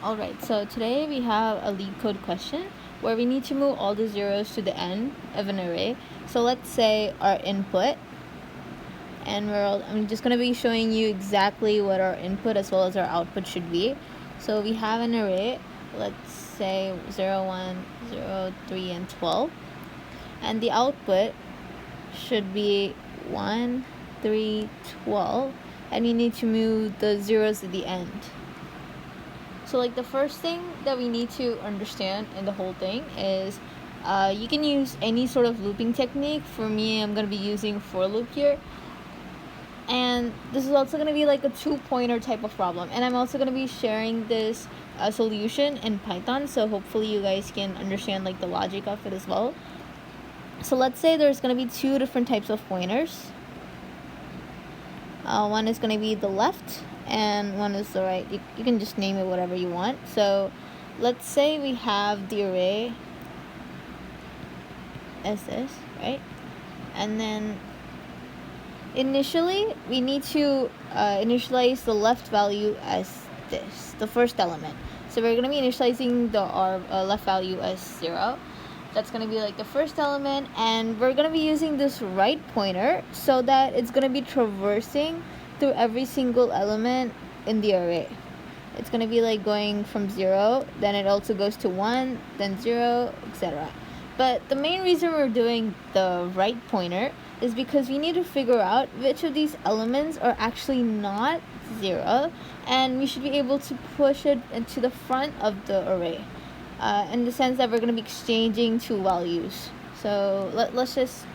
Alright, so today we have a lead code question where we need to move all the zeros to the end of an array. So let's say our input, and I'm just going to be showing you exactly what our input as well as our output should be. So we have an array, let's say 0, 1, 0, 3, and 12. And the output should be 1, 3, 12. And we need to move the zeros at the end. So like the first thing that we need to understand in the whole thing is you can use any sort of looping technique. For me, I'm going to be using for loop here. And this is also going to be like a 2-pointer type of problem. And I'm also going to be sharing this solution in Python. So hopefully you guys can understand like the logic of it as well. So let's say there's going to be 2 different types of pointers. One is going to be the left and one is the right. You can just name it whatever you want. So let's say we have the array as this, right? And then initially we need to initialize the left value as this, the first element. So we're going to be initializing our left value as 0. That's going to be like the first element, and we're going to be using this right pointer so that it's going to be traversing through every single element in the array. It's going to be like going from 0, then it also goes to 1, then 0, etc. But the main reason we're doing the right pointer is because we need to figure out which of these elements are actually not 0, and we should be able to push it into the front of the array. In the sense that we're going to be exchanging 2 values. So let's just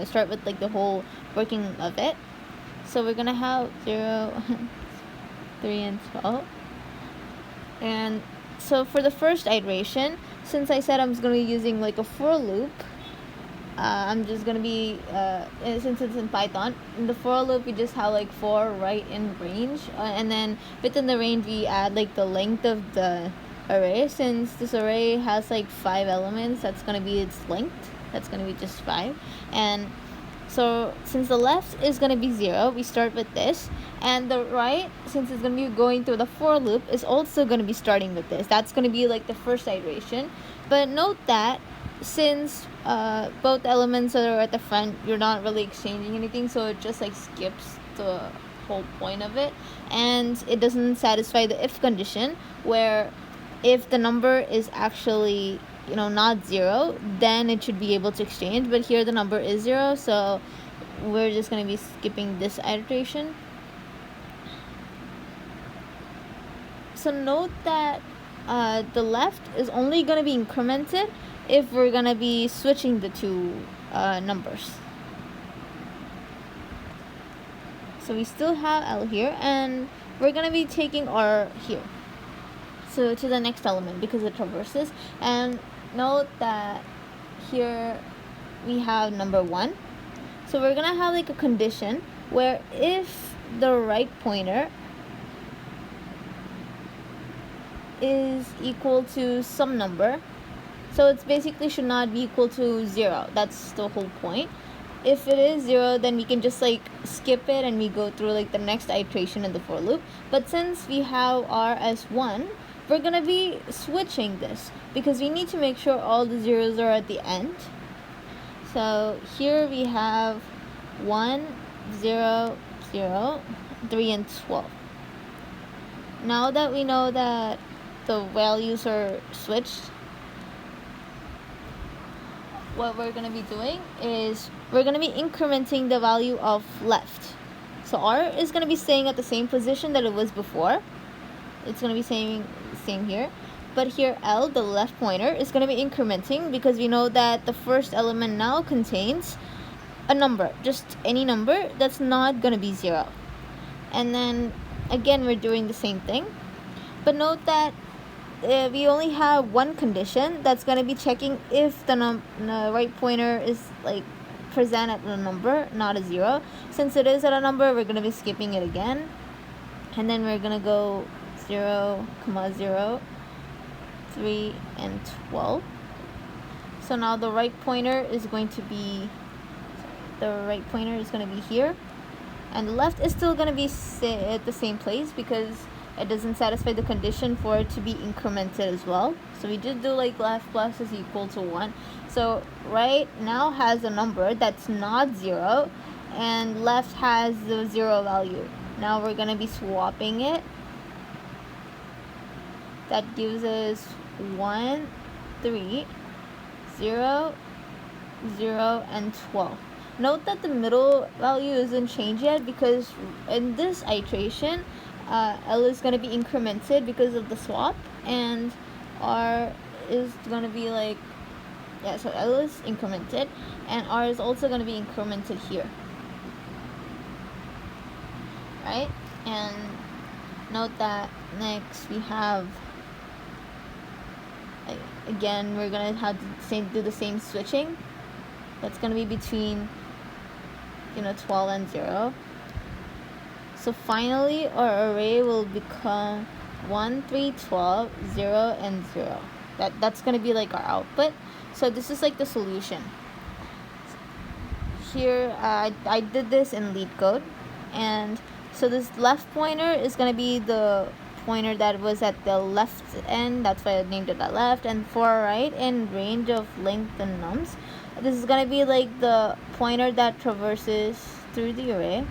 start with like the whole working of it. So we're going to have 0, 3, and 12. And so for the first iteration, since I said I'm going to be using like a for loop, I'm just going to be, since it's in Python, in the for loop we just have like for right in range. And then within the range we add like the length of the array. Since this array has like 5 elements, that's going to be its length. That's going to be just 5. And so since the left is going to be 0, we start with this, and the right, since it's going to be going through the for loop, is also going to be starting with this. That's going to be like the first iteration. But note that since both elements are at the front, you're not really exchanging anything, so it just like skips the whole point of it, and it doesn't satisfy the if condition, where if the number is actually not 0, then it should be able to exchange. But here the number is 0, so we're just going to be skipping this iteration. So note that the left is only going to be incremented if we're going to be switching the 2 numbers. So we still have L here, and we're going to be taking R here, so to the next element, because it traverses. And note that here we have number 1. So we're gonna have like a condition where if the right pointer is equal to some number, so it's basically should not be equal to 0. That's the whole point. If it is 0, then we can just like skip it and we go through like the next iteration in the for loop. But since we have R as 1, we're going to be switching this because we need to make sure all the zeros are at the end. So here we have 1, 0, 0, 3, and 12. Now that we know that the values are switched, what we're going to be doing is we're going to be incrementing the value of left. So R is going to be staying at the same position that it was before. It's going to be same here. But here L, the left pointer, is going to be incrementing because we know that the first element now contains a number, just any number that's not going to be 0. And then again we're doing the same thing. But note that we only have one condition that's going to be checking if the right pointer is like present at a number, not a 0. Since it is at a number, we're going to be skipping it again. And then we're going to go 0, 0, 3, and 12. So now the right pointer is going to be here, and the left is still going to be at the same place because it doesn't satisfy the condition for it to be incremented as well. So we just do like left plus is equal to 1. So right now has a number that's not 0, and left has the 0 value. Now we're going to be swapping it. That gives us 1, 3, 0, 0, and 12. Note that the middle value isn't changed yet because in this iteration, L is going to be incremented because of the swap, and R is going to be like, yeah, so L is incremented, and R is also going to be incremented here, right? And note that next we have, again, we're going to have to do the same switching. That's going to be between 12 and 0. So finally our array will become 1, 3, 12, 0, and 0. That's going to be like our output. So this is like the solution. Here I did this in lead code, and so this left pointer is going to be the pointer that was at the left end, that's why I named it at left, and for right in range of length and nums, this is going to be like the pointer that traverses through the array.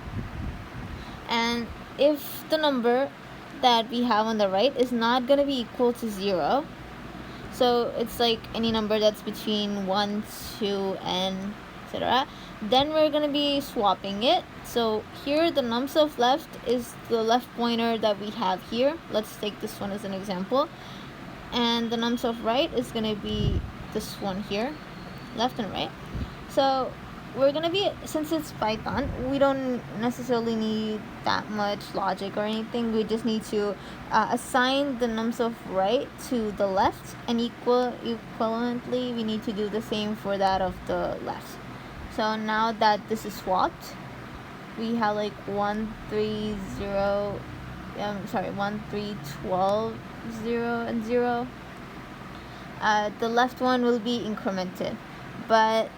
And if the number that we have on the right is not going to be equal to 0, so it's like any number that's between 1, 2, and etc., then we're going to be swapping it. So here the nums of left is the left pointer that we have here. Let's take this one as an example. And the nums of right is going to be this one here, left and right. So we're going to be, since it's Python, we don't necessarily need that much logic or anything. We just need to assign the nums of right to the left, and equivalently we need to do the same for that of the left. So now that this is swapped, we have like 1, 3, 0, 1, 3, 12, 0, and 0. The left one will be incremented, but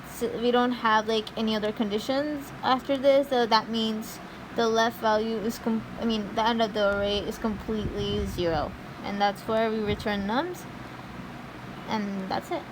we don't have like any other conditions after this, so that means the left value is the end of the array is completely 0, and that's where we return nums, and that's it.